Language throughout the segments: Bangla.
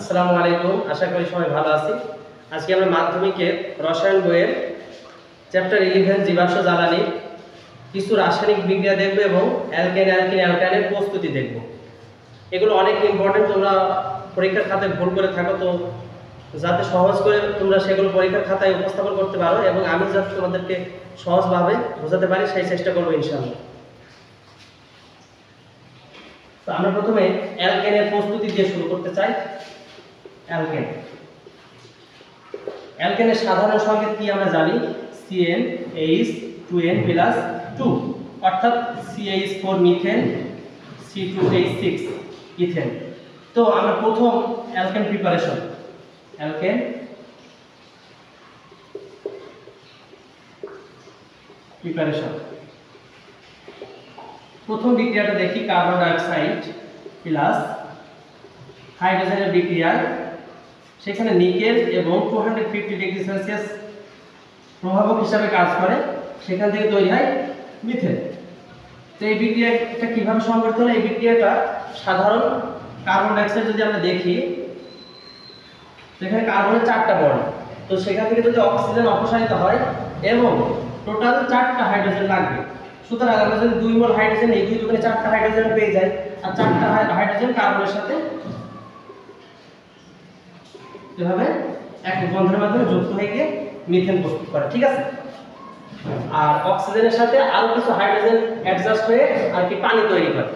আসসালামু আলাইকুম, আশা করি সবাই ভালো আছি। আজকে আমরা মাধ্যমিকের রসায়ন বইয়ের চ্যাপ্টার 11 জীবাশ্ম জ্বালানি কিছু রাসায়নিক বিক্রিয়া দেখব এবং অ্যালকেন অ্যালকিন অ্যালকাইনের প্রস্তুতি দেখব। এগুলো অনেক ইম্পর্টেন্ট, তোমরা পরীক্ষার খাতায় ভুল করে থাকো, তো যাতে সহজ করে তোমরা সেগুলো পরীক্ষার খাতায় উপস্থাপন করতে পারো এবং আমি যাতে তোমাদেরকে সহজভাবে বোঝাতে পারি সেই চেষ্টা করবো ইনশাআল্লাহ। তো আমরা প্রথমে অ্যালকেনের প্রস্তুতি দিয়ে শুরু করতে চাই। অ্যালকেনের সাধারণ সংকেত কি আমরা জানি, CnH2n+2 অর্থাৎ CH4 মিথেন, C2H6 ইথেন। তো আমরা প্রথম অ্যালকেন প্রিপারেশন প্রথম বিক্রিয়াটা দেখি, কার্বন ডাইঅক্সাইড প্লাস হাইড্রোজেনের বিক্রিয়া। সেখানে নিকেল এবং 250 ডিগ্রি সেলসিয়াস প্রভাবক হিসাবে কাজ করে, সেখান থেকে তৈরি হয় মিথেন। তো এই বিক্রিয়াটা কিভাবে সংঘটিত হয়? এই বিক্রিয়াটা সাধারণ কার্বন ডাইঅক্সাইড যদি আমরা দেখি, সেখানে কার্বনের 4টা বন্ড, তো সেখান থেকে যদি অক্সিজেন অপসারিত হয় এবং টোটাল 4টা হাইড্রোজেন লাগবে। সুতরাং আমরা যদি 2 মোল হাইড্রোজেন এই 2 দুগুণে 4টা হাইড্রোজেন পেয়ে যাই, আর 4টা হাইড্রোজেন কার্বনের সাথে এভাবে একক বন্ধনের মাধ্যমে যুক্ত হয়ে গিয়ে মিথেন প্রস্তুত করে, ঠিক আছে। আর অক্সিজেনের সাথে আরো কিছু হাইড্রোজেন অ্যাডজাস্ট হয়ে আর কি পানি তৈরি করে।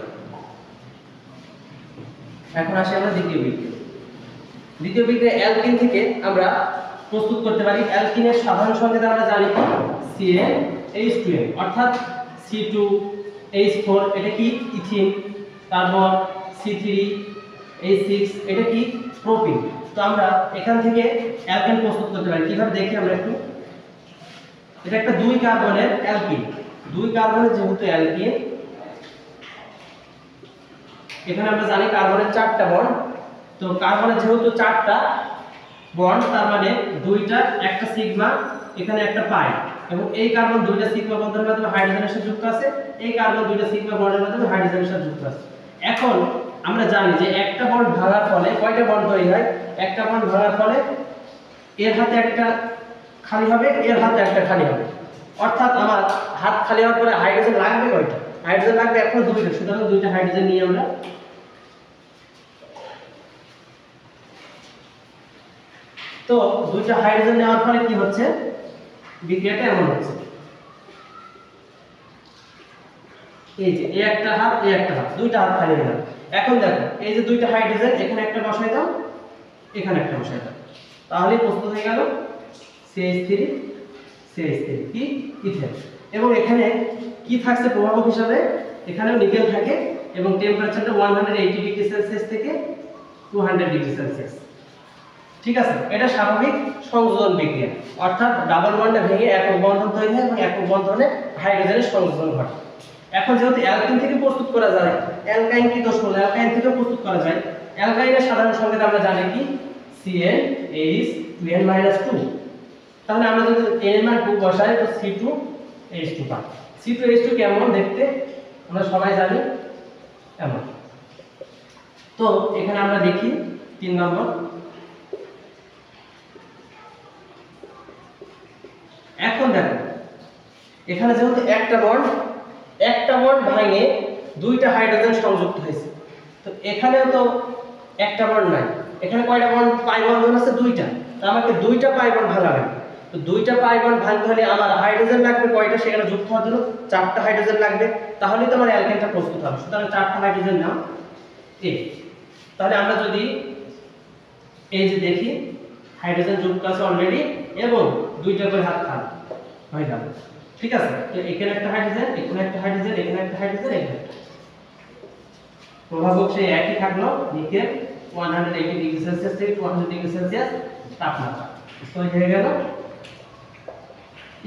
এখন আসি আমরা দ্বিতীয় বিক্রিয়া অ্যালকিন থেকে আমরা প্রস্তুত করতে পারি। অ্যালকিনের সাধারণ সংকেত আমরা জানি CnH2n অর্থাৎ C2H4 এটা কি ইথিন, তারপর C3H6 এটা কি প্রোপিন। তো আমরা এখান থেকে অ্যালকেন প্রস্তুত করতে পারি কিভাবে দেখি আমরা একটু। এটা একটা 2 কার্বনের অ্যালকিন, 2 কার্বনের যেহেতু অ্যালকিন, এখানে আমরা জানি কার্বনের 4টা বন্ড। তো কার্বনের যেহেতু 4টা বন্ড, তার মানে 2টা একটা সিগমা, এখানে একটা পাই, এবং এই কার্বন 2টা সিগমা বন্ধনের মাধ্যমে হাইড্রোজেনের সাথে যুক্ত আছে, এই কার্বন 2টা সিগমা বন্ডের মাধ্যমে হাইড্রোজেনের সাথে যুক্ত আছে। এখন আমরা জানি যে একটা বন্ড ভাঙার ফলে কয়টা বন্ড তৈরি হয়? একটা বন্ড ভাঙার ফলে এর হাতে একটা খালি হবে, এর হাতে একটা খালি হবে, অর্থাৎ আমার হাত খালি হওয়ার পরে হাইড্রোজেন লাগবে কয়টা? হাইড্রোজেন লাগবে এখন 2টা। সুতরাং 2টা হাইড্রোজেন নিয়ে আমরা তো 2টা হাইড্রোজেন নেওয়ার ফলে কি হচ্ছে, বিক্রিয়াটা এমন হচ্ছে, এই যে এই একটা হাত, এই একটা হাত, 2টা হাত খালি হয়ে গেল। এখন দেখো এই যে 2টা হাইড্রোজেন, এখানে একটা বসাই দাও, এখানে একটা বসাই দাও, তাহলে প্রস্তুত হয়ে গেল CH3 কি ইথেন। এবং এখানে কি থাকছে প্রভাবক হিসাবে? এখানেও নিকেল থাকে এবং টেম্পারেচারটা 180 ডিগ্রি সেলসিয়াস থেকে 200 ডিগ্রি সেলসিয়াস, ঠিক আছে। এটা স্বাভাবিক সংযোজন বিক্রিয়া, অর্থাৎ ডাবল বন্ডে ভেঙে একক বন্ধন তৈরি হয় এবং একক বন্ধনে হাইড্রোজেনের সংযোজন ঘটে। এখন যেহেতু অ্যালকিন থেকে প্রস্তুত করা যায়, অ্যালকাইন কি দোষ করলো? অ্যালকাইন থেকে প্রস্তুত করা যায়। অ্যালকাইনের সাধারণ সংকেত আমরা জানি কি, CnH2n-2। তাহলে আমরা যদি n এর মান 2 বসাই তো C2H2 পাই। C2H2 কেমন দেখতে আমরা সবাই জানি, এমন। তো এখানে আমরা দেখি 3 নম্বর। এখন দেখো এখানে যেহেতু একটা বন্ড ভাঙে 2টা হাইড্রোজেন সংযুক্ত হয়েছে, তো এখানেও তো একটা বন্ড নাই, এখানে কয়টা বন্ড পাই বন্ধন আছে? 2টা। তো আমাকে 2টা পাই বন্ড ভাঙা লাগবে। তো 2টা পাই বন্ড ভাঙতে হলে আমার হাইড্রোজেন লাগবে কয়টা? সেখানে যুক্ত হওয়ার জন্য 4টা হাইড্রোজেন লাগবে, তাহলেই তো আমার অ্যালকেনটা প্রস্তুত হবে। সুতরাং 4টা হাইড্রোজেন নাও এ। তাহলে আমরা যদি এই যে দেখি হাইড্রোজেন যুক্ত আছে অলরেডি এবং 2টা করে হাত খালি হয়ে যাবে, ঠিক আছে। তো এখানে একটা হাইড্রোজেন, এখানে একটা হাইড্রোজেন, এখানে একটা হাইড্রোজেন, এখানে প্রভাবক সেই একই থাকলো, নিকেল 180 ডিগ্রি সেলসিয়াস থেকে 200 ডিগ্রি সেলসিয়াস তাপমাত্রা তৈরি হয়ে গেল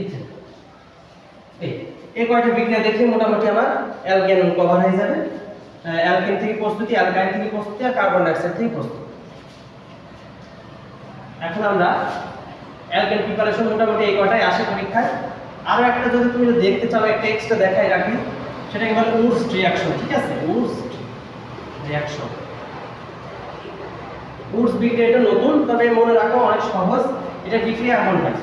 ইথেন। এই কয়টা বিক্রিয়া দেখে মোটামুটি আমার অ্যালকেন কভার হয়ে যাবে। অ্যালকেন থেকে প্রস্তুতি, অ্যালকাইন থেকে প্রস্তুতি, আর কার্বন ডাইঅক্সাইড থেকে প্রস্তুতি। এখন আমরা অ্যালকেন প্রিপারেশন মোটামুটি এই কয়টাই আসে পরীক্ষায়। আরো একটা যদি তুমি দেখতে চাও, একটা এক্সট্রা দেখাই রাখি, সেটাকে বলে উডস রিঅ্যাকশন, ঠিক আছে। উডস রিঅ্যাকশন উডস বিক্রিয়া এটা নতুন, তবে মনে রাখো অনেক সহজ। এটা বিক্রিয়া এমন হয়,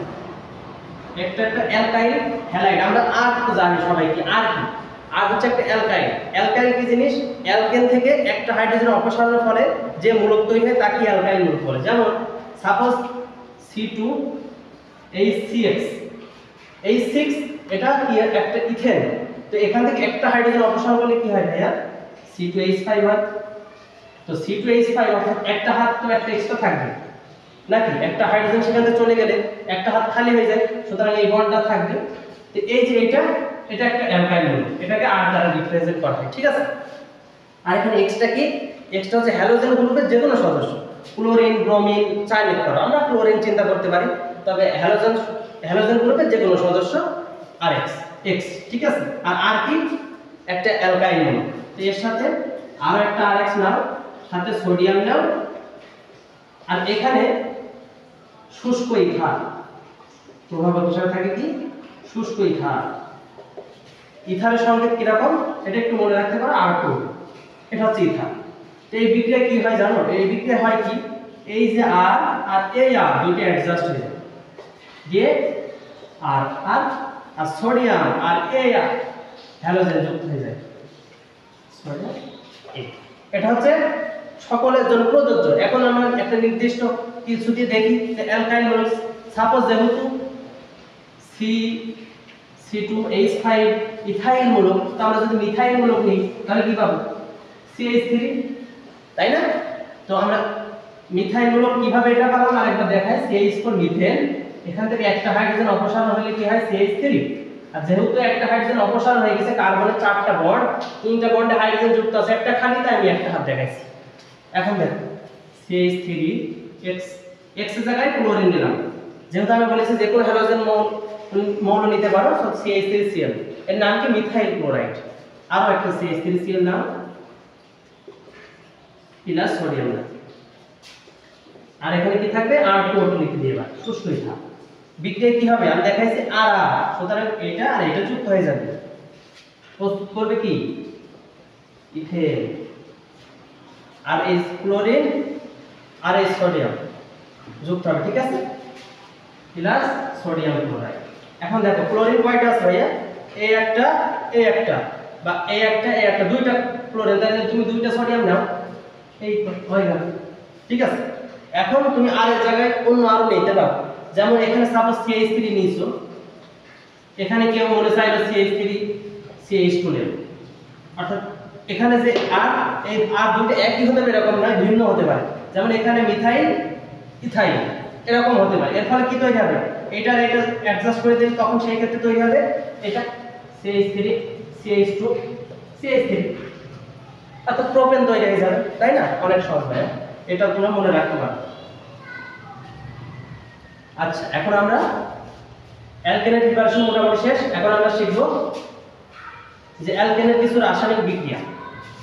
একটা অ্যালকাইল হ্যালাইড, আমরা আর তো জানি সবাই কি আর কি, আর হচ্ছে একটা অ্যালকাইল। অ্যালকাইল কি জিনিস? অ্যালকেন থেকে একটা হাইড্রোজেন অপসারণের ফলে যে মূলক তৈরি হয় তাকে অ্যালকাইল মূলক বলে। যেমন সাপোজ C2H6, H6 এটা কি একটা ইথেন, তো এখান থেকে একটা হাইড্রোজেন অপসারণ করলে কি হয় ভাইয়া? C2H5 হয়। তো C2H5 অর্থাৎ একটা হাত তো একটা এক্সট্রা থাকবে নাকি, একটা হাইড্রোজেন সেখান থেকে চলে গেলে একটা হাত খালি হয়ে যায়, সুতরাং এই বন্ডটা থাকবে। তো এই যে এটা একটা অ্যালকাইল মূলক, এটাকে R দ্বারা রিপ্রেজেন্ট করা হয়, ঠিক আছে। আর এখানে এক্সট্রা কি? এক্সট্রা হচ্ছে হ্যালোজেন গ্রুপের যে কোনো সদস্য, ক্লোরিন, ব্রোমিন, চাইনিক করো, আমরা ক্লোরিন চিন্তা করতে পারি, তবে হ্যালোজেন গ্রুপের যে কোনো সদস্য RH X, ঠিক আছে। আর কি? একটা অ্যালকাইল মূলক, তো এর সাথে আরো একটা RH নাও, সাথে সোডিয়াম নাও, আর এখানে শুষ্ক ইথার প্রভাবক হিসেবে থাকে কি? শুষ্ক ইথার। ইথারের সংকেত কিরকম এটা একটু মনে রাখতে পারো, R2, এটা হচ্ছে ইথার। তো এই বিক্রিয়া কি হয় জানো? এই বিক্রিয়া হয় কি, এই যে R আর এই R দুটো অ্যাডজাস্ট হয়ে যায়, দিয়ে আর সোডিয়াম আর এই হ্যালোজেন যুক্ত হয়ে যায়, সোডিয়াম। এটা হচ্ছে সকলের জন্য প্রযোজ্য। এখন আমরা একটা নির্দিষ্ট কিছু দিয়ে দেখি যে অ্যালকাইল মূলক, সাপোজ যেহেতু C2H5 ইথাইল মূলক, তো আমরা যদি মিথাইল মূলক নিই তাহলে কি পাবো? CH3, তাই না? তো আমরা মিথাইল মূলক কিভাবে এটা পাবো আরেকবার দেখাই। CH4 মিথেন, এখান থেকে একটা হাইড্রোজেন অপসারণ হলে কি হয়? CH3। আর যেহেতু একটা হাইড্রোজেন অপসারণ হয়ে গেছে, কার্বনের 4টা বন্ড, 3টা বন্ডে হাইড্রোজেন যুক্ত আছে, একটা খালি, তাই আমি একটা হাত দেখাইছি। এখন দেখো CH3 X এর জায়গায় ক্লোরিন নিলাম, যেহেতু আমি বলেছি যে কোনো হ্যালোজেন মৌল নিতে পারো, সব CH3Cl, এর নাম কি? Methyl chloride. আরো একটা CH3Cl নাম, প্লাস সোডিয়াম নাম, আর এখানে কি থাকবে? R2O2 লিখে দিয়েবা, শুষ্ক ইথার। বিক্রিয়া কি হবে আমি দেখাইছি আর, সুতরাং এটা আর এটা যুক্ত হয়ে যাবে, প্রস্তুত করবে কি? ইথেন। আর এই ক্লোরিন আর এই সোডিয়াম যুক্ত হবে, ঠিক আছে, প্লাস সোডিয়াম ক্লোরাইড। এখন দেখো ক্লোরিন কয়টা আছে ভাইয়া? এই একটা বা এই একটা দুইটা ক্লোরিন, তাহলে তুমি দুইটা সোডিয়াম নাও, এই হয়ে গেল, ঠিক আছে। এখন তুমি আর এর জায়গায় অন্য আরো নিতে পারো, যেমন এখানে সাপোজ CH3 নিয়েছো, এখানে কেউ মনে চাইলো CH3 CH2 নেবে, অর্থাৎ এখানে যে আর, এই আর দুটো একই হতে পারে এরকম নয়, ভিন্ন হতে পারে। যেমন এখানে মিথাইল ইথাইল এরকম হতে পারে, এর ফলে কি তৈরি হবে? এটা অ্যাডজাস্ট করে দিলে তখন সেই ক্ষেত্রে তৈরি হবে এটা CH3 CH2 CH3, অর্থাৎ প্রোপেন তৈরি হয়ে যাবে, তাই না? অনেক সহজ ভাই, এটা তোমরা মনে রাখতে পারো। আচ্ছা, এখন আমরা অ্যালকেনের প্রিপারেশন মোটামুটি শেষ। এখন আমরা শিখব যে অ্যালকেনের কিছু রাসায়নিক বিক্রিয়া,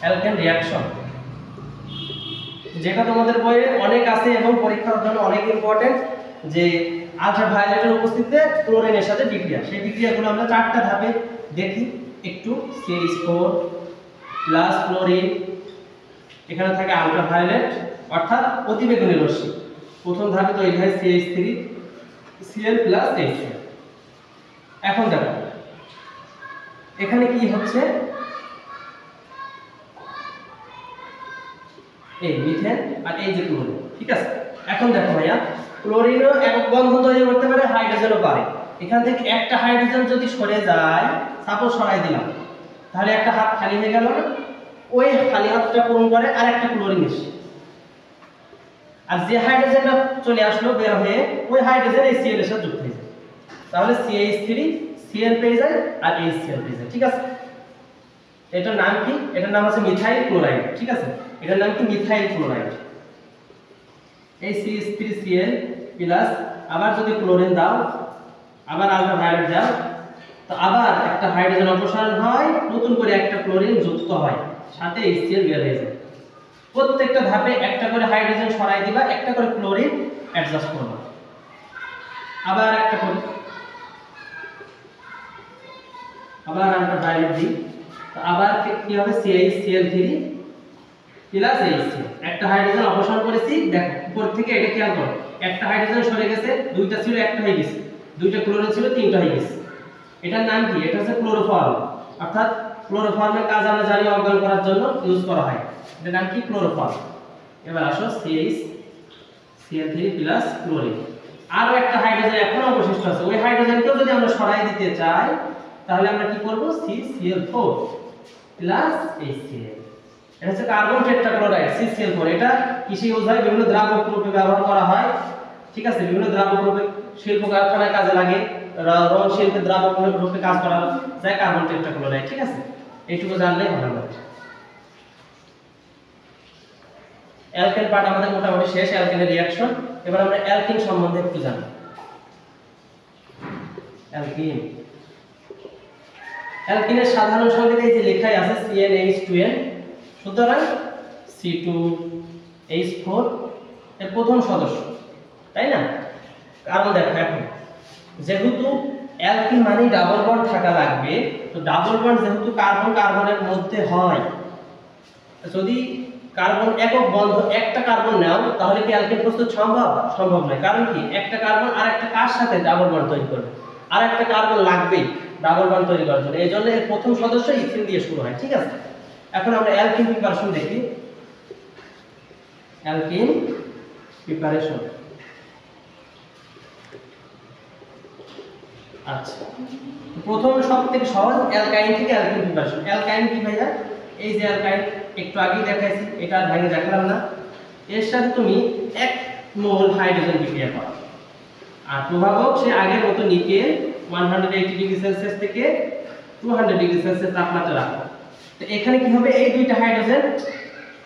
অ্যালকেন রিঅ্যাকশন, যেটা তোমাদের বইয়ে অনেক আছে এবং পরীক্ষার জন্য অনেক ইম্পর্টেন্ট, যে আল্ট্রাভায়োলেটের উপস্থিতিতে ক্লোরিনের সাথে বিক্রিয়া। সেই বিক্রিয়াগুলো আমরা 4টা ধাপে দেখি একটু। CH4 প্লাস ক্লোরিন, এখানে থাকে আল্ট্রাভায়োলেট অর্থাৎ অতিবেগুনি রশ্মি। প্রথম ধাপে তৈরি হয় CH3Cl প্লাস HCl। এখন দেখো এখানে কি হচ্ছে, এই মিথেন আর এই যে ক্লোরিন, ঠিক আছে। এখন দেখো ভাইয়া, ক্লোরিনও একক বন্ধন তৈরি করতে পারে, হাইড্রোজেনও পারে। এখান থেকে একটা হাইড্রোজেন যদি সরে যায়, সাপোজ সরাই দিলাম, তাহলে একটা হাত খালি হয়ে গেল না? ওই খালি হাতটা পূরণ করে আর একটা ক্লোরিন এসে, আর যে হাইড্রোজেনটা চলে আসলো বের হয়ে, ওই হাইড্রোজেন এই Cl এর সাথে যুক্ত হয়ে যায়, তাহলে CH3Cl পেয়ে যায় আর HCl পেয়ে যায়, ঠিক আছে। এটার নাম কি? এটার নাম আছে মিথাইল ক্লোরাইড, ঠিক আছে, এটার নাম কি? Methyl chloride. এই CH3Cl প্লাস আবার যদি ক্লোরিন দাও, আবার আল্ট্রাভায়োলেট দাও, তো আবার একটা হাইড্রোজেন অপসারণ হয়, নতুন করে একটা ক্লোরিন যুক্ত হয়, সাথে HCl বের হয়ে যায়। প্রত্যেকটা ধাপে একটা করে হাইড্রোজেন সরাই দিবা, একটা করে ক্লোরিন অ্যাডজাস্ট করবা, আবার একটা করে, আবার আল্ট্রাভায়োলেট দিই, তো আবার কি হবে? CH3Cl প্লাস HCl, একটা হাইড্রোজেন অপসারণ করেছি, দেখো উপর থেকে এটা খেয়াল করো, একটা হাইড্রোজেন সরে গেছে, দুইটা ছিল একটা হয়ে গেছে, দুইটা ক্লোরিন ছিল তিনটা হয়ে গেছে। এটার নাম কি? এটা হচ্ছে ক্লোরোফর্ম, অর্থাৎ ক্লোরোফর্মের কাজ আমরা জানি অজ্ঞান করার জন্য ইউজ করা হয়। এটার নাম কি? ক্লোরোফর্ম। এবার আসো CH Cl3 ক্লোরিন। আরো একটা হাইড্রোজেন এখনো অবশিষ্ট আছে, ওই হাইড্রোজেনকেও যদি আমরা সরাই দিতে চাই তাহলে আমরা কি করব? CCl4 HCl। এটা হচ্ছে কার্বন টেট্রাক্লোরাইড CCl4। এটা কিসে ইউজ হয়? বিভিন্ন দ্রাবক রূপে ব্যবহার করা হয়, ঠিক আছে? বিভিন্ন দ্রাবক রূপে শিল্প কারখানায় কাজে লাগে, রং শিল্পে দ্রাবক রূপে কাজ করা যায় কার্বন টেট্রাক্লোরাইড, ঠিক আছে? এইটুকু জানলেই হবে আমাদের। অ্যালকেন পার্ট আমাদের মোটামুটি শেষ, অ্যালকেনের রিঅ্যাকশন। এবার আমরা অ্যালকিন সম্বন্ধে একটু জানি। অ্যালকিনের সাধারণ সংকেত এই যে লেখাই আছে CnH2n, সুতরাং C2H4 এর প্রথম সদস্য, তাই না? কারণ দেখো এখন যেহেতু অ্যালকিন মানে ডাবল বন্ড থাকা লাগবে, তো ডাবল বন্ড যেহেতু কার্বন কার্বনের মধ্যে হয়, যদি কার্বন একক বন্ধ একটা কার্বন নাও তাহলে কি অ্যালকিন প্রস্তুত সম্ভব? সম্ভব নয়। কারণ কি? একটা কার্বন আর একটা কার সাথে ডাবল বন্ড তৈরি করবে, আর একটা কার্বন লাগবেই ডাবল বন্ড তৈরি করার জন্য। এই জন্য এর প্রথম সদস্য ইথিন দিয়ে শুরু হয়, ঠিক আছে? এখন আমরা অ্যালকিন প্রিপারেশন দেখি। অ্যালকিন প্রিপারেশন, আচ্ছা, প্রথম সবথেকে সহজ অ্যালকাইন থেকে অ্যালকিন প্রিপারেশন। অ্যালকাইন কি ভাইয়া? এই যে অ্যালকাইন একটু আগেই দেখাইছি, এটা আর ভাঙে দেখালাম না। এর সাথে তুমি 1 মোল হাইড্রোজেন বিক্রিয়া করো, আর প্রভাবক সে আগের মতো নিকেল 180 ডিগ্রি সেলসিয়াস থেকে 200 ডিগ্রি সেলসিয়াস তাপমাত্রা রাখো। তো এখানে কি হবে? এই দুইটা হাইড্রোজেন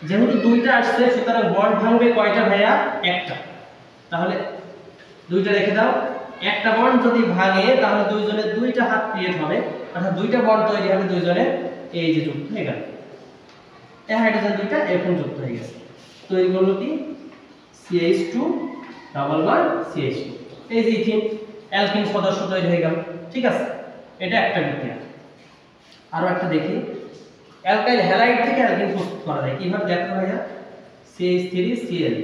যেহেতু দুইটা আসছে, সুতরাং বন্ড ভাঙবে কয়টা ভাইয়া? একটা। তাহলে দুইটা রেখে দাও। একটা বন্ড যদি ভাঙে তাহলে দুইজনের দুইটা হাত ক্রিয়েট হবে, অর্থাৎ দুইটা বন্ড তৈরি হবে দুইজনের, এই যে যুক্ত হয়ে গেল। এই হাইড্রোজেন দুইটা এখন যুক্ত হয়ে গেছে, তৈরি করলো কি? CH2 double bond CH2। এই যে ইথিন অ্যালকিন সদস্য তৈরি হয়ে গেল, ঠিক আছে? এটা একটা বিক্রিয়া। আরো একটা দেখি, অ্যালকাইল হ্যালাইড থেকে অ্যালকিন প্রস্তুত করা যায় কিভাবে? দেখো ভাইয়া, CH3Cl,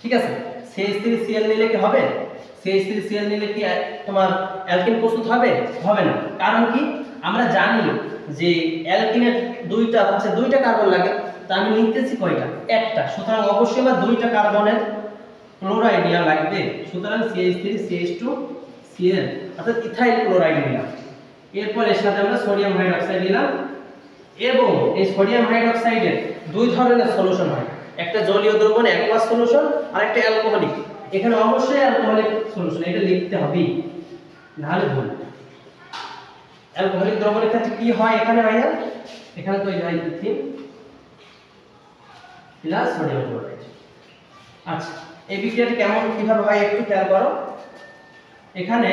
ঠিক আছে? CH3Cl নিলে কি হবে? CH3Cl নিলে কি তোমার অ্যালকিন প্রস্তুত হবে? হবে না। কারণ কি? আমরা জানি যে অ্যালকিনের দুইটা কার্বন লাগে, তা আমি নিতেছি কয়টা? একটা। সুতরাং অবশ্যই আমার দুইটা কার্বনের ক্লোরাইড নেওয়া লাগবে, সুতরাং CH3CH2Cl অর্থাৎ ইথাইল ক্লোরাইড নিলাম। এরপর এর সাথে আমরা সোডিয়াম হাইড্রোক্সাইড নিলাম, এবং এই সোডিয়াম হাইড্রোক্সাইডের দুই ধরনের সলিউশন হয়, একটা জলীয় দ্রবণ অ্যাকুয়াস সলিউশন, আর একটা অ্যালকোহলিক। এখানে অবশ্যই অ্যালকোহলিক সলিউশন, এটা লিখতে হবে, নাহলে ভুল। অ্যালকোহলিক দ্রবণের ক্ষেত্রে কি হয় এখানে ভাইয়া? এখানে তৈরি হয় ইথিন প্লাস সোডিয়াম ক্লোরাইড। আচ্ছা, এই বিক্রিয়াটা কেমন কিভাবে হয় একটু খেয়াল করো। এখানে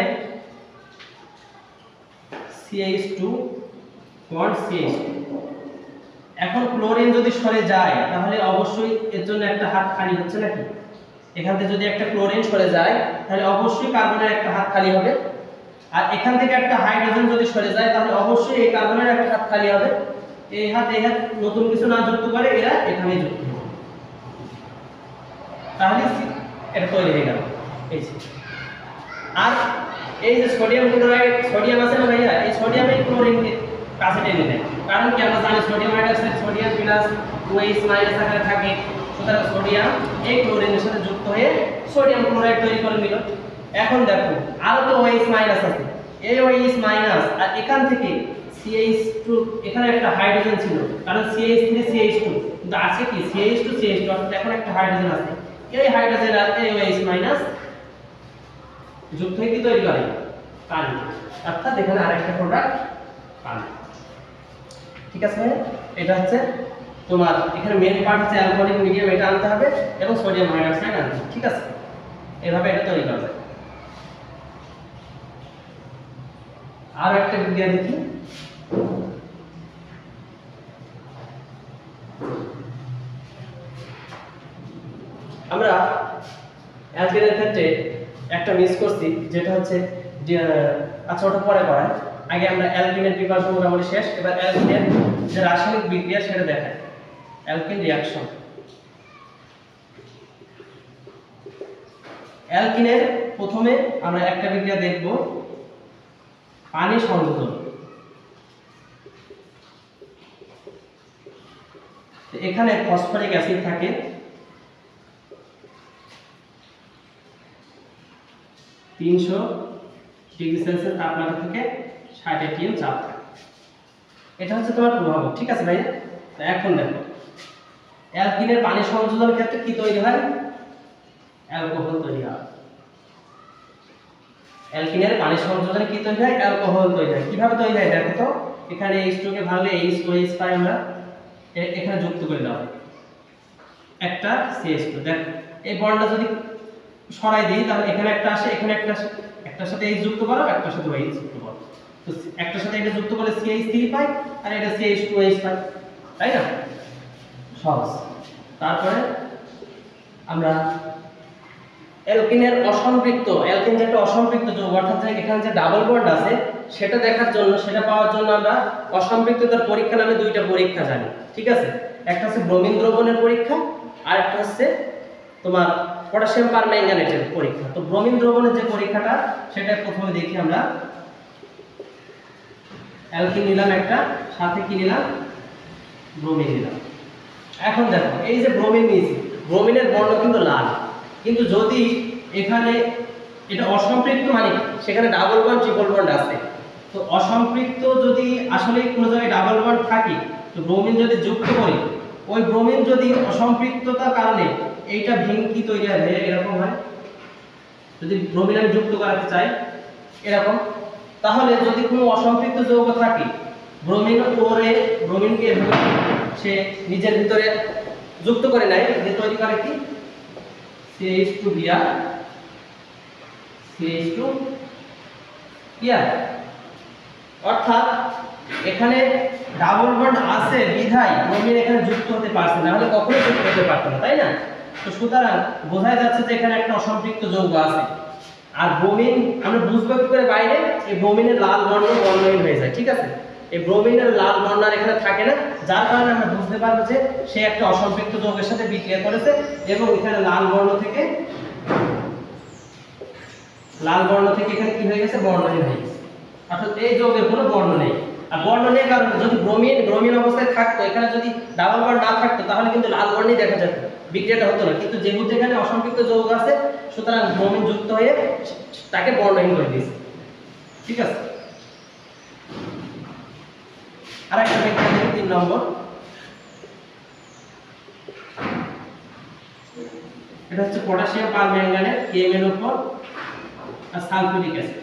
CH2 বন্ড CH2, এখন ক্লোরিন যদি সরে যায় তাহলে অবশ্যই এর জন্য একটা হাত খালি হচ্ছে নাকি? এখান থেকে যদি একটা ক্লোরিন সরে যায় তাহলে অবশ্যই কার্বনের একটা হাত খালি হবে, আর এখান থেকে একটা হাইড্রোজেন যদি সরে যায় তাহলে অবশ্যই এই কার্বনের একটা হাত খালি হবে। এই হাত নতুন কিছু না যুক্ত করে এরা এখানে যুক্ত হবে, তাহলে এটা তৈরি হয়ে গেল। এই যে, আর এই যে সোডিয়াম ক্লোরাইড, সোডিয়াম আছে না ভাইয়া, এই সোডিয়াম এই ক্লোরিনকে কাছে টেনে নেয়। কারণ কি? আমরা জানি sodium hydroxide sodium plus OH minus আকারে থাকে, সুতরাং সোডিয়াম এই ক্লোরিনের সাথে যুক্ত হয়ে সোডিয়াম ক্লোরাইড তৈরি করে নিল। এখন দেখো আরো তো OH মাইনাস আছে, এই OH মাইনাস আর এখান থেকে CH2, এখানে একটা হাইড্রোজেন ছিল, কারণ CH3CH2, কিন্তু আছে কি CH2CH2, অর্থাৎ এখন একটা হাইড্রোজেন আছে। এই হাইড্রোজেন আর এই OH মাইনাস যুক্ত হয়ে কি তৈরি করে? পানি, অর্থাৎ এখানে আরেকটা প্রোডাক্ট পানি, ঠিক আছে? এটা হচ্ছে তোমার এখানে মেন পার্ট হচ্ছে অ্যালকোহলিক মিডিয়াম, এটা আনতে হবে, এবং সোডিয়াম হাইড্রোক্সাইড আনতে হবে, ঠিক আছে? এভাবে এটা তৈরি করা যায়। আর একটা বিক্রিয়া দেখি। আমরা অ্যালকেনের ক্ষেত্রে একটা মিস করছি, যেটা হচ্ছে আচ্ছা ওটা পরে করায়, আগে আমরা অ্যালকিনের প্রিপারেশন মোটামুটি শেষ। এবার অ্যালকিনের যে রাসায়নিক বিক্রিয়া সেটা দেখায়, অ্যালকিন রিঅ্যাকশন। অ্যালকিনের প্রথমে আমরা একটা বিক্রিয়া দেখব পানি সংযোজন। এখানে ফসফরিক অ্যাসিড থাকে, তিনশো ডিগ্রি সেলসিয়াস তাপমাত্রা থেকে 60 atm চাপ থাকে। এটা হচ্ছে তোমার প্রভাবক, ঠিক আছে ভাইয়া? তো এখন দেখো অ্যালকিনের পানি সংযোজনের ক্ষেত্রে কি তৈরি হয়? অ্যালকোহল তৈরি হয়। অ্যালকিনের পানি সংযোজনে কি তৈরি হয়? অ্যালকোহল তৈরি হয়। কিভাবে তৈরি হয় দেখো তো, এখানে H2 কে ভাঙলে H2OH পাই আমরা, এখানে যুক্ত করে দাও একটা CH2। দেখো এই বন্ডটা যদি সরাই দিই তাহলে এখানে একটা আসে, এখানে একটা আসে, একটার সাথে H যুক্ত করো, একটার সাথে OH যুক্ত করো। তো একটার সাথে এটা যুক্ত করলে CH3 পাই, আর এটা CH2OH পাই, তাই না? সহজ। তারপরে আমরা অ্যালকিনের অসম্পৃক্ত, অ্যালকিন যে একটা অসম্পৃক্ত যৌগ, অর্থাৎ এখানে যে ডাবল বন্ড আছে সেটা দেখার জন্য, সেটা পাওয়ার জন্য আমরা অসম্পৃক্ততার পরীক্ষা নামে দুইটা পরীক্ষা জানি, ঠিক আছে? একটা হচ্ছে ব্রোমিন দ্রবণের পরীক্ষা, আর একটা হচ্ছে তোমার পটাশিয়াম পারম্যাঙ্গানেটের পরীক্ষা। তো ব্রোমিন দ্রবণের যে পরীক্ষাটা সেটা প্রথমে দেখি আমরা। অ্যালকিন নিলাম একটা, সাথে কি নিলাম? ব্রোমিন নিলাম। এখন দেখো এই যে ব্রোমিন নিয়েছি, ব্রোমিনের বর্ণ কিন্তু লাল, কিন্তু যদি এখানে এটা অসম্পৃক্ত মানে সেখানে ডাবল বন্ড ট্রিপল বন্ড আছে। তো অসম্পৃক্ত যদি আসলে কোনো জায়গায় ডাবল বন্ড থাকে, তো ব্রোমিন যদি যুক্ত করি, ওই ব্রোমিন যদি অসম্পৃক্ততার কারণে এইটা ভেঙে কি তৈরি হয়? এরকম হয়। যদি ব্রোমিন আমি যুক্ত করাতে চাই এরকম, তাহলে যদি কোনো অসম্পৃক্ত যৌগ থাকে, ব্রোমিন ওরে ব্রোমিনকে সে নিজের ভিতরে যুক্ত করে নেয়, যে তৈরি করে কি CH2 বিয়ার, CH2 বিয়ার। অর্থাৎ এখানে ডাবল বন্ড আছে বিধায় ব্রোমিন এখানে যুক্ত হতে পারছে না, হলে কখনো যুক্ত হতে পারতো না, তাই না? তো সুতরাং বোঝা যাচ্ছে যে এখানে একটা অসম্পৃক্ত যৌগ আছে। আর ব্রোমিন আমরা বুঝবো কি করে? বাইরে এই ব্রোমিনের লাল বর্ণ বর্ণহীন হয়ে যায়, ঠিক আছে? এই ব্রোমিনের লাল বর্ণ আর এখানে থাকে না, যার কারণে আমরা বুঝতে পারবো যে সে একটা অসম্পৃক্ত যৌগের সাথে বিক্রিয়া করেছে, এবং এখানে লাল বর্ণ থেকে এখানে কি হয়ে গেছে? বর্ণহীন হয়ে গেছে। অর্থাৎ এই যৌগের কোনো বর্ণ নেই। আর বর্ণ নেই কারণ যদি ব্রোমিন অবস্থায় থাকতো, এখানে যদি ডাবল বন্ড না থাকতো, তাহলে কিন্তু লাল বর্ণই দেখা যেত, বিক্রিয়াটা হতো না। কিন্তু যেহেতু এখানে অসম্পৃক্ত যৌগ আছে, সুতরাং ব্রোমিন যুক্ত হয়ে তাকে বর্ণহীন করে দিয়েছে, ঠিক আছে? আর একটা বিক্রিয়া দেখি 3 নম্বর। এটা হচ্ছে পটাশিয়াম পারম্যাঙ্গানেট KMnO4 আর সালফিউরিক অ্যাসিড।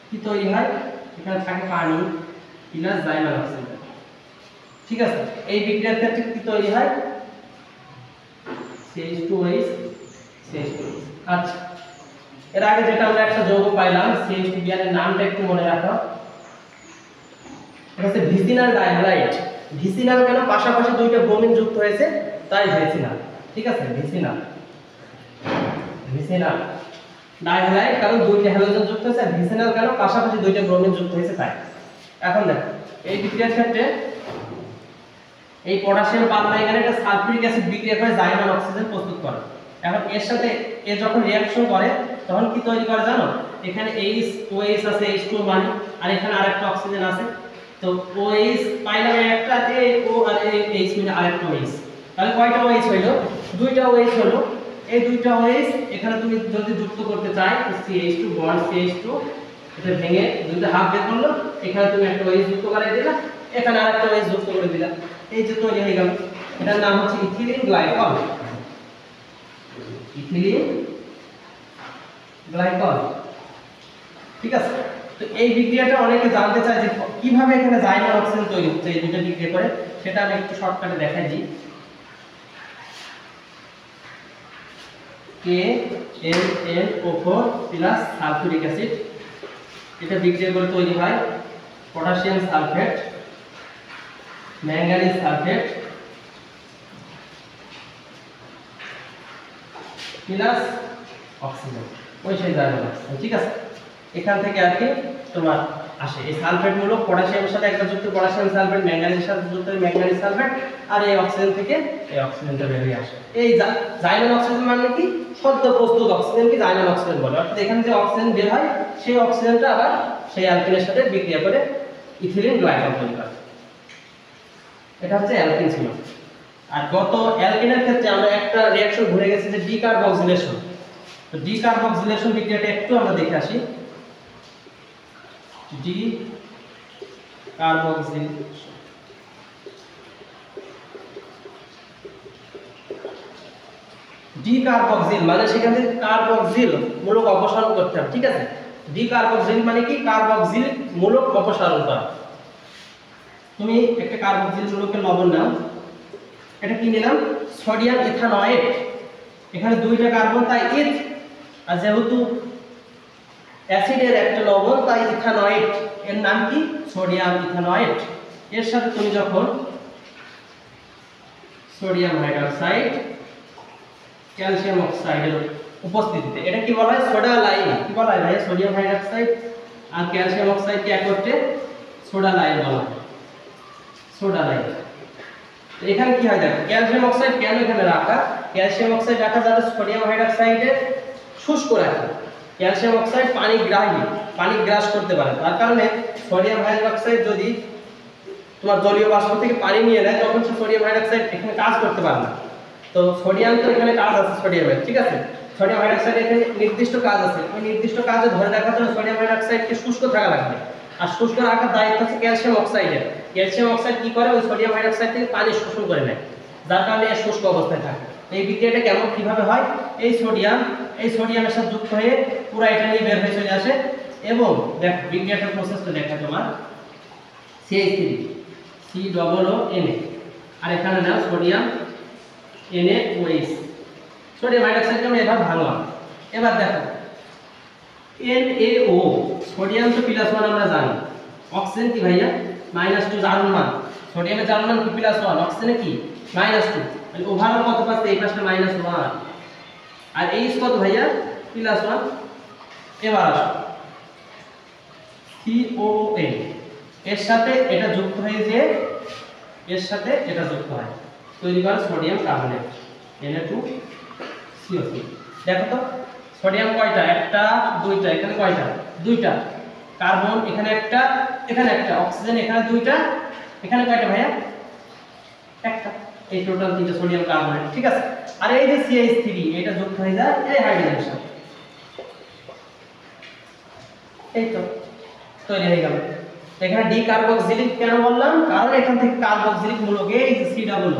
কি তৈরি হয়? এখানে থাকে পানি প্লাস জাইমাল অক্সাইড, ঠিক আছে? এই বিক্রিয়ার ক্ষেত্রে কি তৈরি হয়? CH2OH, CH2OH। আচ্ছা, এর আগে যেটা আমরা একটা যৌগ পাইলাম CH2 বিয়ারের নামটা একটু মনে রাখো। এটা হচ্ছে ভিসিনাল ডাইহ্যালাইড। ভিসিনাল কেন? পাশাপাশি দুইটা ব্রোমিন যুক্ত হয়েছে, তাই ভিসিনাল, ঠিক আছে? ভিসিনাল ডাইহ্যালাইড কারণ দুইটা হ্যালোজেন যুক্ত হয়েছে। ভিসিনাল কেন? পাশাপাশি দুইটা ব্রোমিন যুক্ত হয়েছে, তাই। এখন দেখো এই বিক্রিয়ার ক্ষেত্রে এই পটাশিয়াম পারম্যাঙ্গানেট আর সালফিউরিক অ্যাসিড বিক্রিয়া করে জাইমাল অক্সিজেন প্রস্তুত করে। এখন এর সাথে এ যখন রিঅ্যাকশন করে তখন কি তৈরি করে জানো? এখানে OH আছে, H2 মানে, আর এখানে আরেকটা অক্সিজেন আছে। তো OH পাইলাম একটা, O আর H মানে আরেকটা OH। তাহলে কয়টা OH হইলো? দুইটা OH হলো। এই দুইটা OH এখানে তুমি যদি যুক্ত করতে চাই, তো CH2 বন্ড CH2 এটা ভেঙে দুইটা হাফ বের করলো, এখানে তুমি একটা OH যুক্ত করে দিলা, এখানে আরেকটা OH যুক্ত করে দিলা, এই যে তৈরি হয়ে গেল। এটার নাম হচ্ছে ইথিলিন গ্লাইকল। ইথিলিন গ্লাইকল, ঠিক আছে? তো এই বিক্রিয়াটা অনেকে জানতে চায় যে কিভাবে এখানে জাইমাল অক্সিজেন তৈরি হচ্ছে এই দুটো বিক্রিয়া করে, সেটা আমি একটু শর্টকাটে দেখাই দিই। KMnO4 প্লাস সালফিউরিক অ্যাসিড, এটা বিক্রিয়া করে তৈরি হয় potassium sulphate, manganese sulphate plus oxygen, ওই সেই জায়গায়, ঠিক আছে? এখান থেকে আর কি তোমার আসে। এই সালফেট মূলক পটাশিয়ামের সাথে একবার যুক্ত পটাশিয়াম সালফেট, ম্যাঙ্গানিজের সাথে যুক্ত ম্যাঙ্গানিজ সালফেট, আর এই অক্সিজেন থেকে এই অক্সিজেনটা বের হয়ে আসে। এই জাইলেন অক্সিজেন মানে কি? সদ্য প্রস্তুত অক্সিজেনকে জাইলেন অক্সিজেন বলে। অর্থাৎ এখানে যে অক্সিজেন বের হয় সেই অক্সিজেনটা আবার সেই অ্যালকিনের সাথে বিক্রিয়া করে ইথিলিন গ্লাইকল তৈরি করে। এটা হচ্ছে অ্যালকিন ছিল। আর গত অ্যালকিনের ক্ষেত্রে আমরা একটা রিঅ্যাকশন ভুলে গেছি যে ডিকার্বক্সিলেশন। তো ডিকার্বক্সিলেশন বিক্রিয়াটা একটু আমরা দেখে আসি। ডিকার্বক্সিলেশন ডিকার্বক্সিল মানে সেখান থেকে কার্বক্সিল মূলক অপসারণ করতে হবে, ঠিক আছে? ডিকার্বক্সিল মানে কি? কার্বক্সিল মূলক অপসারণ করা। তুমি একটা কার্বক্সিল মূলকের লবণ নাও, এটা কি নিলাম? Sodium ethanoate. এখানে দুইটা কার্বন তাই ইথ, আর যেহেতু অ্যাসিডের একটা লবণ তাই ইথানয়েট, এর নাম কি? Sodium ethanoate. এর সাথে তুমি যখন সোডিয়াম হাইড্রোক্সাইড ক্যালসিয়াম অক্সাইডের উপস্থিতিতে, এটা কি বলা হয়? Soda lime. কি বলা হয় ভাই? সোডিয়াম হাইড্রোক্সাইড আর ক্যালসিয়াম অক্সাইডকে একত্রে সোডা লাইম বলা হয়। Soda lime. তো এখানে কি হয় দেখো, ক্যালসিয়াম অক্সাইড কেন এখানে রাখা? ক্যালসিয়াম অক্সাইড রাখা যাতে সোডিয়াম হাইড্রোক্সাইডে শুষ্ক রাখে। ক্যালসিয়াম অক্সাইড পানি গ্রাহী, পানি গ্রাস করতে পারে। তার কারণে সোডিয়াম হাইড্রোক্সাইড যদি তোমার জলীয় বাষ্প থেকে পানি নিয়ে নেয় তখন সে সোডিয়াম হাইড্রোক্সাইড এখানে কাজ করতে পারে না। তো সোডিয়াম তো এখানে কাজ আছে সোডিয়ামের, ঠিক আছে? সোডিয়াম হাইড্রোক্সাইড এখানে নির্দিষ্ট কাজ আছে। ওই নির্দিষ্ট কাজে ধরে রাখার জন্য সোডিয়াম হাইড্রোক্সাইডকে শুষ্ক থাকা লাগবে। আর শুষ্ক রাখার দায়িত্ব হচ্ছে ক্যালসিয়াম অক্সাইডের। ক্যালসিয়াম অক্সাইড কি করে? ওই সোডিয়াম হাইড্রোক্সাইড থেকে পানি শোষণ করে নেয়, যার কারণে এর শুষ্ক অবস্থায় থাকে। এই বিক্রিয়াটা কেমন কিভাবে হয়? এই সোডিয়ামের সাথে যুক্ত হয়ে পুরো এটা নিয়ে বের হয়ে চলে আসে। এবং দেখ বিক্রিয়াটার প্রসেসটা দেখা তোমার CH3 COONA, আর এখানে নাও সোডিয়াম NaOH। সোডিয়াম হাইড্রোক্সাইডকে আমরা এভাবে ভাঙলাম। এবার দেখো NaO, সোডিয়াম তো +1 আমরা জানি, অক্সিজেন কি ভাইয়া? -2 জারণ মান। সোডিয়ামের জারণ মান কি? +1, অক্সিজেনে কি? -2। মানে ওভারঅল কত পাচ্ছে? এই পাশে -1। আর H কত ভাইয়া? +1। এবার আসো COON, এর সাথে এটা যুক্ত হয়ে যে এর সাথে এটা যুক্ত হয়, তৈরি করে সোডিয়াম কার্বনেট Na2CO3। দেখো তো সোডিয়াম কয়টা? একটা, দুইটা। এখানে কয়টা? দুইটা। কার্বন এখানে একটা, এখানে একটা। অক্সিজেন এখানে দুইটা, এখানে কয়টা ভাইয়া? একটা। এই টোটাল তিনটা সোডিয়াম কার্বনেট, ঠিক আছে? আর এই যে CH3 এটা যুক্ত হয়ে যায় এই হাইড্রোজেনের সাথে, এই তো তৈরি হয়ে গেল। এখানে ডিকার্বক্সিলিক কেন বললাম? কারণ এখান থেকে কার্বক্সিলিক মূলক এই যে COO,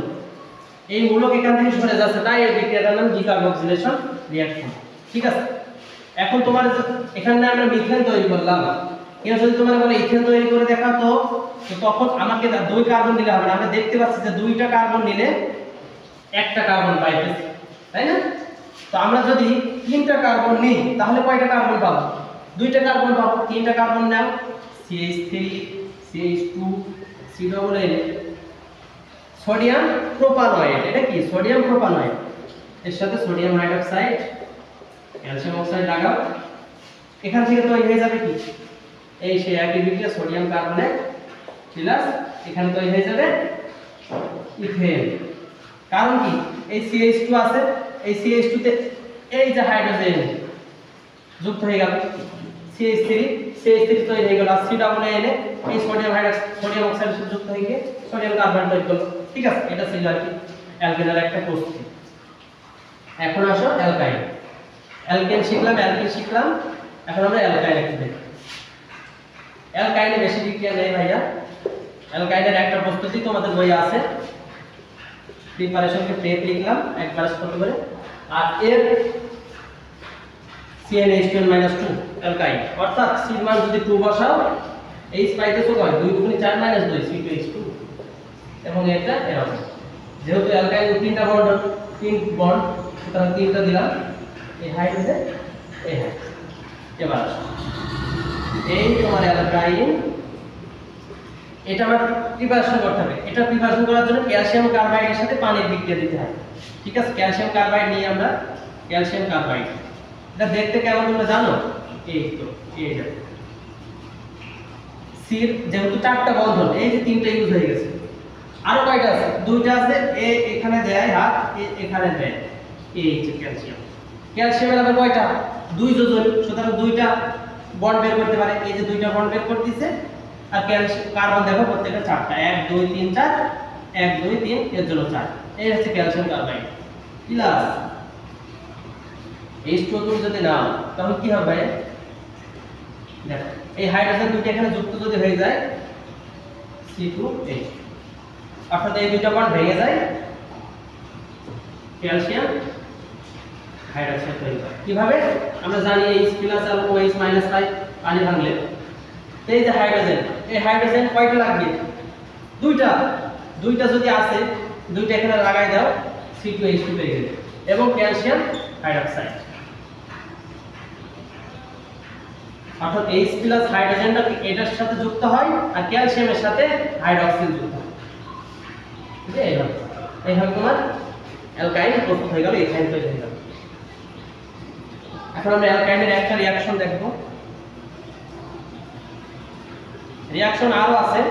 এই মূলক এখান থেকে সরে যাচ্ছে, তাই এই বিক্রিয়াটার নাম ডিকার্বক্সিলেশন রিঅ্যাকশন, ঠিক আছে? এখন তোমার এখানে আমরা মিথেন তৈরি করলাম, কেউ যদি তোমার বলে ইথেন তৈরি করে দেখা, তো তখন আমাকে দুই কার্বন নিলে হবে না। আমরা দেখতে পাচ্ছি যে দুইটা কার্বন নিলে একটা কার্বন পাইতেছি, তাই না? তো আমরা যদি তিনটা কার্বন নিই তাহলে কয়টা কার্বন পাবো? দুইটা কার্বন পাবো। তিনটা কার্বন নাও, CH3 CH2 COON, sodium propanoate. এটা কি? Sodium propanoate. এর সাথে সোডিয়াম হাইড্রোক্সাইড ক্যালসিয়াম অক্সাইড লাগাও, এখান থেকে তৈরি হয়ে যাবে কি? এই সেই একই বিক্রিয়া, সোডিয়াম কার্বনেট প্লাস এখানে তৈরি হয়ে যাবে ইথেন। কারণ কি? এই CH2 আছে, এই CH2 তে এই যে হাইড্রোজেন যুক্ত হয়ে গেল, CH3 তৈরি হয়ে গেল, আর COON এই সোডিয়াম অক্সাইডের সাথে যুক্ত হয়ে গিয়ে সোডিয়াম কার্বনেট তৈরি করলো, ঠিক আছে? এটা ছিল আর কি অ্যালকেনের একটা প্রস্তুতি। এখন আসো অ্যালকাইন। অ্যালকেন শিখলাম, অ্যালকিন শিখলাম, এখন আমরা অ্যালকাইন একটু দেখি। অ্যালকাইনে বেশি বিক্রিয়া নেই ভাইয়া। অ্যালকাইনের একটা প্রস্তুতি তোমাদের বইয়ে আছে, প্রিপারেশনকে প্রেপ লিখলাম একবার ছোট করে। আর এর CnH2n-2 অ্যালকাইন, অর্থাৎ C এর মান যদি 2 বসাও H পাইতেছো কয়? 2 × 4 - 2 C2H2। এবং এটা এরকম, যেহেতু অ্যালকাইন তিনটা বন্ড, সুতরাং তিনটা দিলাম, এই হাইড্রোজেন এই হাইড্রোজেন। এবার এই তোমার অ্যালকাইন, এটা আমরা প্রিপারেশন করতে হবে। এটা প্রিপারেশন করার জন্য ক্যালসিয়াম কার্বাইডের সাথে পানির বিক্রিয়া দিতে হয়, ঠিক আছে? ক্যালসিয়াম কার্বাইড নিয়ে আমরা ক্যালসিয়াম কার্বাইড, এটা দেখতে কেমন তোমরা জানো? এই তো এইটা সির যেহেতু চারটা বন্ধন, এই যে তিনটা ইউজ হয়ে গেছে। আরো কয়টা আছে? দুইটা আছে, এ এখানে দেয় হাত, এ এখানে দেয়, এই যে ক্যালসিয়াম। ক্যালসিয়ামের আবার কয়টা? দুই যোজন, সুতরাং দুইটা বন্ড বের করতে পারে, এই যে দুইটা বন্ড বের করে দিয়েছে। আর ক্যালসিয়াম কার্বন দেখো প্রত্যেকটা চারটা, 1 2 3 4, 1 2 3, এর জন্য 4। এই হচ্ছে ক্যালসিয়াম কার্বাইড। প্লাস H2O যদি নাও তাহলে কি হবে? দেখো এই হাইড্রোজেন দুটো এখানে যুক্ত যদি হয়ে যায় C2H, অর্থাৎ এই দুটো বন্ড ভেঙে যায়, ক্যালসিয়াম হাইড্রোক্সাইড তৈরি হয়। কিভাবে? আমরা জানি H+ আর OH- পাই পানি ভাঙলে। এই যে হাইড্রোজেন, এই হাইড্রোজেন কয়টা লাগবে? দুইটা। দুইটা যদি আছে, দুইটা এখানে লাগাই দাও, C2H2 পেয়ে গেলে, এবং ক্যালসিয়াম হাইড্রোক্সাইড। অর্থাৎ H+ হাইড্রোজেনটা এটার সাথে যুক্ত হয় আর ক্যালসিয়ামের সাথে হাইড্রক্সিল যুক্ত হয়। ঠিক আছে, এইভাবে তোমার অ্যালকাইন প্রস্তুত হয়ে গেল, ইথাইন তৈরি হয়ে গেল। এখন আমরা অ্যালকাইনের একটা রিঅ্যাকশন দেখব। রিঅ্যাকশন আরো আছে,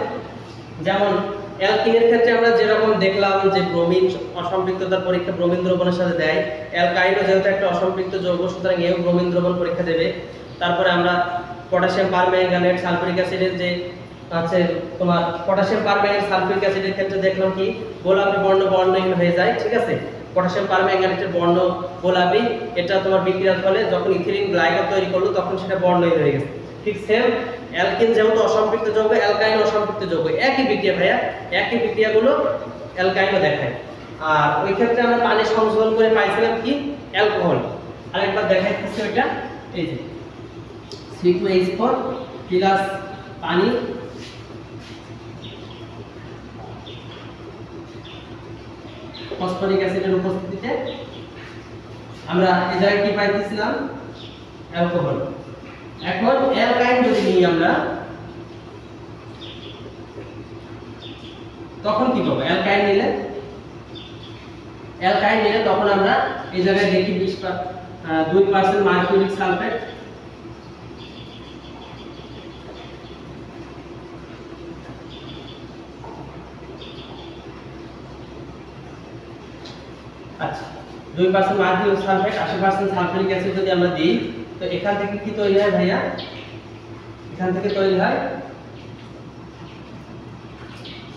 যেমন অ্যালকিনের ক্ষেত্রে আমরা যেরকম দেখলাম যে ব্রোমিন অসম্পৃক্ততার পরীক্ষা ব্রোমিন দ্রবণের সাথে দেয়, অ্যালকাইনও যেহেতু একটা অসম্পৃক্ত যৌগ, সুতরাং এও ব্রোমিন দ্রবণ পরীক্ষা দেবে। তারপরে আমরা পটাশিয়াম পারম্যাঙ্গানেট সালফিউরিক অ্যাসিডের যে আছে তোমার পটাশিয়াম পারম্যাঙ্গানেট সালফিউরিক অ্যাসিডের ক্ষেত্রে দেখলাম কি গোলাপি বর্ণ বর্ণহীন হয়ে যায়। ঠিক আছে, পটাশিয়াম পারম্যাঙ্গানেটের বর্ণ গোলাপি, এটা তোমার বিক্রিয়ার ফলে যখন ইথিলিন গ্লাইকল তৈরি করলো তখন সেটা বর্ণহীন হয়ে গেছে। ঠিক সেম অ্যালকিন যেহেতু অসম্পৃক্ত যৌগ, অ্যালকাইন অসম্পৃক্ত যৌগ, একই বিক্রিয়া ভাইয়া, একই বিক্রিয়াগুলো অ্যালকাইনও দেখায়। আর ওই ক্ষেত্রে আমরা পানি সংশোধন করে পাইছিলাম কি অ্যালকোহল। আরেকবার দেখাইতেছি ওইটা, এই যে C2H4 প্লাস পানি ফসফরিক অ্যাসিডের উপস্থিতিতে আমরা এই জায়গায় কি পাইতেছিলাম? অ্যালকোহল। এখন অ্যালকাইন যদি নিই আমরা, তখন কি করব? অ্যালকাইন নিলে তখন আমরা এই জায়গায় দেখি 2% মার্কিউরিক সালফেট, আচ্ছা 2% মার্কিউরিক সালফেট, 80% সালফিউরিক অ্যাসিড যদি আমরা দিই, তো এখান থেকে কি তৈরি হয় ভাইয়া? এখান থেকে তৈরি হয়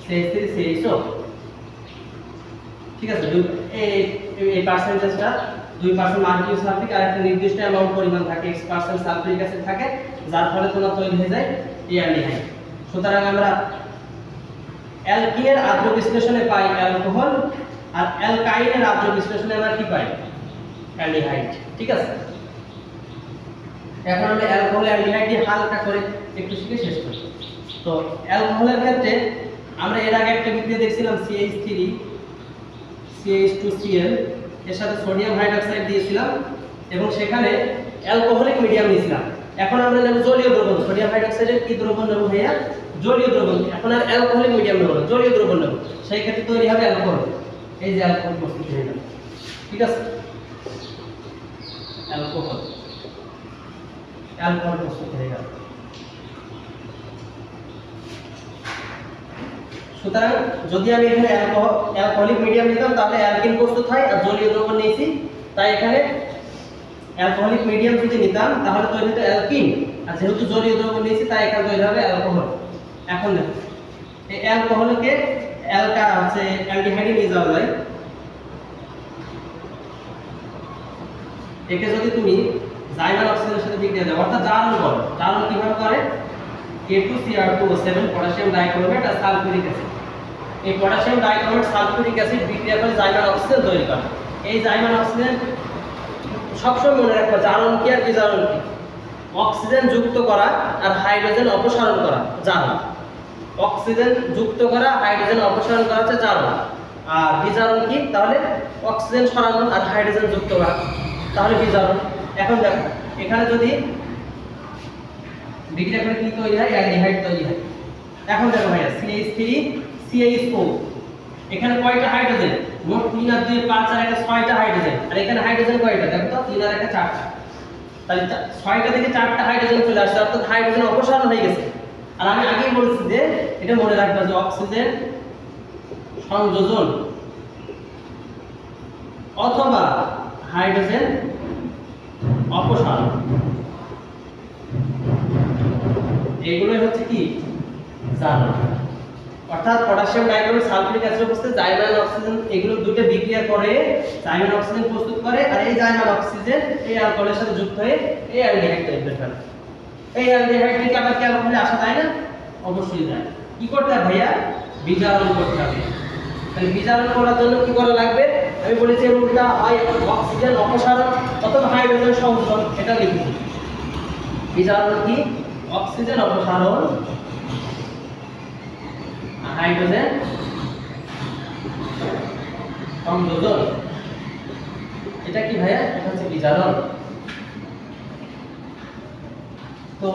CH3CHO। ঠিক আছে, এই পার্সেন্টেজটা 2% মার্কিউরিক সালফিক আর একটা নির্দিষ্ট অ্যামাউন্ট পরিমাণ থাকে, X% সালফিউরিক অ্যাসিড থাকে, যার ফলে তোমার তৈরি হয়ে যায় অ্যালডিহাইড। সুতরাং আমরা অ্যালকিনের আদ্র বিশ্লেষণে পাই অ্যালকোহল, আর অ্যালকাইনের আদ্র বিশ্লেষণে আমরা কি পাই? অ্যালডিহাইড। ঠিক আছে, এখন আমরা অ্যালকোহল অ্যালডিহাইড দিয়ে হালকা করে একটু শিখে শেষ করি। তো অ্যালকোহলের ক্ষেত্রে আমরা এর আগে একটা বিক্রিয়া দেখছিলাম CH3 CH2Cl এর সাথে সোডিয়াম হাইড্রোক্সাইড দিয়েছিলাম এবং সেখানে অ্যালকোহলিক মিডিয়াম নিয়েছিলাম। এখন আমরা নেব জলীয় দ্রবণ। সোডিয়াম হাইড্রোক্সাইডের কি দ্রবণ নেব ভাইয়া? জলীয় দ্রবণ। এখন আর অ্যালকোহলিক মিডিয়াম নেব না, জলীয় দ্রবণ নেব, সেই ক্ষেত্রে তৈরি হবে অ্যালকোহল। এই যে অ্যালকোহল প্রস্তুত হয়ে গেল। ঠিক আছে, অ্যালকোহল প্রস্তুত হয়ে গেল। সুতরাং যদি আমি এখানে অ্যালকোহলিক মিডিয়াম নিতাম তাহলে অ্যালকিন প্রস্তুত হয়, আর জলীয় দ্রবণ নিয়েছি তাই এখানে অ্যালকোহলিক মিডিয়াম যদি নিতাম তাহলে তৈরি হতো অ্যালকিন, আর যেহেতু জলীয় দ্রবণ নিয়েছি তাই এখানে তৈরি হবে অ্যালকোহল। এখন দেখো এই অ্যালকোহলকে অ্যালডিহাইডে নিয়ে যাওয়া যায়। একে যদি তুমি জাইমাল অক্সিজেনের সাথে বিক্রিয়া দাও, অর্থাৎ জারণ করো, জারণ কিভাবে করে? K2Cr2O7 পটাশিয়াম ডাইক্রোমেট আর সালফিউরিক অ্যাসিড। এই পটাশিয়াম ডাইক্রোমেট সালফিউরিক অ্যাসিড বিক্রিয়া করে জাইমাল অক্সিজেন তৈরি করে। এই জাইমাল অক্সিজেন সবসময় মনে রাখবা, জারণ কি আর বিজারণ কি? অক্সিজেন যুক্ত করা আর হাইড্রোজেন অপসারণ করা জারণ। অক্সিজেন যুক্ত করা, হাইড্রোজেন অপসারণ করা হচ্ছে জারণ। আর বিজারণ কি? তাহলে অক্সিজেন সরানো আর হাইড্রোজেন যুক্ত করা, তাহলে বিজারণ। এখন দেখো এখানে যদি বিক্রিয়া করে কি তৈরি হয়? অ্যালডিহাইড তৈরি হয়। এখন দেখো ভাইয়া CH3 CHO, এখানে কয়টা হাইড্রোজেন? মোট 3 আর 2 5 আর 1 6টা হাইড্রোজেন। আর এখানে হাইড্রোজেন কয়টা? দেখো তো 3 আর 1 4টা। তাহলে 6টা থেকে 4টা হাইড্রোজেন চলে আসছে, অর্থাৎ হাইড্রোজেন অপসারণ হয়ে গেছে। আর আমি আগেই বলেছি যে এটা মনে রাখবা যে অক্সিজেন সংযোজন অথবা হাইড্রোজেন অপসারণ, এগুলোই হচ্ছে কি জারণ। অর্থাৎ পটাশিয়াম ডাইক্লোরাইড সালফিউরিক অ্যাসিডের উপস্থিত জাইমান অক্সিজেন, এগুলো দুটো বিক্রিয়া করে জাইমান অক্সিজেন প্রস্তুত করে, আর এই জাইমান অক্সিজেন এই অ্যালকোহলের সাথে যুক্ত হয়ে এই অ্যালডিহাইড তৈরি করে। এই অ্যালডিহাইড থেকে আবার কি অ্যালকোহলে আসা যায় না? অবশ্যই যায়। কি করতে হবে ভাইয়া? বিজারণ করতে হবে। তাহলে বিজারণ করার জন্য কি করা লাগবে? আমি বলেছি রুলটা হয় অক্সিজেন অপসারণ অথবা হাইড্রোজেন সংযোজন, এটা লিখেছি। বিজারণ কি? অক্সিজেন অপসারণ, হাইড্রোজেন সংযোজন, এটা কি ভাইয়া? এটা হচ্ছে বিজারণ। তো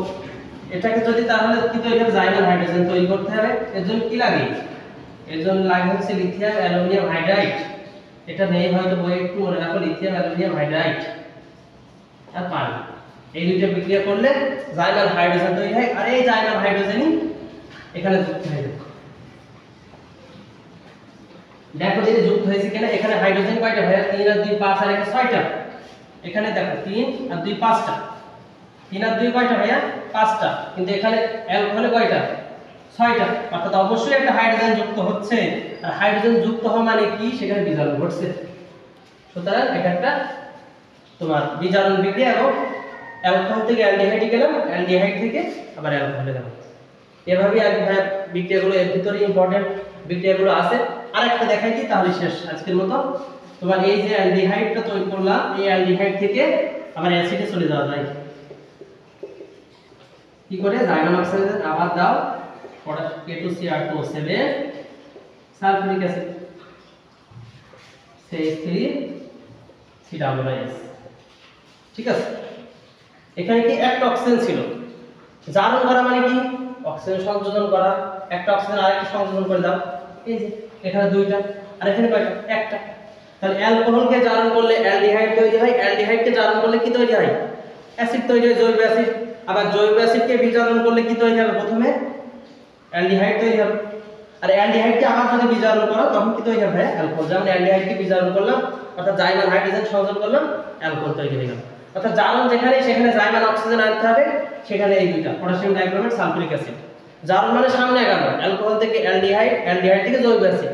এটাকে যদি তাহলে কি তৈরি হবে? জাইমান হাইড্রোজেন তৈরি করতে হবে। এর জন্য কি লাগে? এর জন্য লাগে হচ্ছে লিথিয়াম অ্যালুমিনিয়াম হাইড্রাইড। এটা নেই হয়তো বই, একটু মনে রাখো, লিথিয়াম অ্যালুমিনিয়াম হাইড্রাইড আর পানি, এই দুটো বিক্রিয়া করলে জাইমান হাইড্রোজেন তৈরি হয়, আর এই জাইমান হাইড্রোজেনই এখানে যুক্ত হয়ে যাবে। দেখো যে যুক্ত হয়েছে কিনা। এখানে হাইড্রোজেন কয়টা ভাইয়া? 3 আর 2 5 আর 1 6টা। এখানে দেখো 3 আর 2 5টা। 3 আর 2 কয়টা ভাইয়া? 5টা। কিন্তু এখানে অ্যালকোহলে কয়টা? 6টা। অর্থাৎ অবশ্যই একটা হাইড্রোজেন যুক্ত হচ্ছে, আর হাইড্রোজেন যুক্ত হওয়া মানে কি? সেখানে বিজারণ ঘটছে। সুতরাং এটা একটা তোমার বিজারণ বিক্রিয়া, এবং অ্যালকোহল থেকে অ্যালডিহাইডে গেলাম, অ্যালডিহাইড থেকে আবার অ্যালকোহলে গেলাম। এভাবেই আর বিক্রিয়াগুলো, এর ভিতরে ইম্পর্টেন্ট বিক্রিয়াগুলো আছে। আরেকটা দেখাই দিই তাহলে শেষ আজকের মতো। তোমার এই যে অ্যালডিহাইডটা তৈরি করলাম, এই অ্যালডিহাইড থেকে আবার অ্যাসিডে চলে যাওয়া যায়। কি করে? জাইমান অক্সাইড আবার দাও, K2Cr2O7 সালফিউরিক অ্যাসিড CH3COOS। ঠিক আছে? এখানে কি একটা অক্সিজেন ছিল, জারণ করা মানে কি? অক্সিজেন সংযোজন করা। একটা অক্সিজেন আরেকটা সংযোজন করে দাও। এই যে এখানে দুইটা, আর এখানে কয়টা? একটা। তাহলে অ্যালকোহলকে জারণ করলে অ্যালডিহাইড তৈরি হয়, অ্যালডিহাইডকে জারণ করলে কি তৈরি হয়? অ্যাসিড তৈরি হয়, জৈব অ্যাসিড। আবার জৈব অ্যাসিডকে বিজারণ করলে কি তৈরি হবে? প্রথমে অ্যালডিহাইড তৈরি হবে। আর অ্যালডিহাইডকে আবার যদি বিজারণ করো তখন কি তৈরি হবে? অ্যালকোহল। যেমন অ্যালডিহাইডকে বিজারণ করলাম, অর্থাৎ জাইমান হাইড্রোজেন সংযোজন করলাম, অ্যালকোহল তৈরি হয়ে গেল। অর্থাৎ জারণ যেখানে, সেখানে জাইমান অক্সিজেন আনতে হবে, সেখানে এই দুইটা পটাশিয়াম ডাইক্রোমেট সালফিউরিক অ্যাসিড। জারণ মানে সামনে আগানো, অ্যালকোহল থেকে অ্যালডিহাইড, অ্যালডিহাইড থেকে জৈব অ্যাসিড।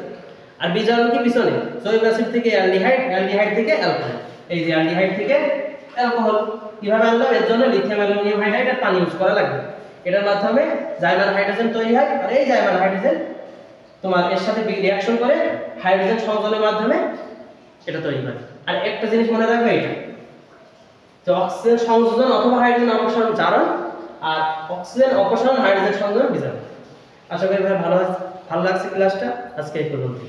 আর বিজারণ কি? পিছনে, জৈব অ্যাসিড থেকে অ্যালডিহাইড, অ্যালডিহাইড থেকে অ্যালকোহল। এই যে অ্যালডিহাইড থেকে অ্যালকোহল কিভাবে আনলাম? এর জন্য লিথিয়াম অ্যালুমিনিয়াম হাইড্রাইড আর পানি ইউজ করা লাগবে। এটার মাধ্যমে জাইমান হাইড্রোজেন তৈরি হয়, আর এই জাইমান হাইড্রোজেন তোমার এর সাথে রিঅ্যাকশন করে হাইড্রোজেন সংযোজনের মাধ্যমে এটা তৈরি হয়। আর একটা জিনিস মনে রাখবে, এটা যে অক্সিজেন সংযোজন অথবা হাইড্রোজেন অপসারণ জারণ, আর অক্সিজেন অপসারণ হাইড্রোজেন সংযোজন বিজারণ। আশা করি ভালো লাগছে ক্লাসটা। আজকে এই পর্যন্ত।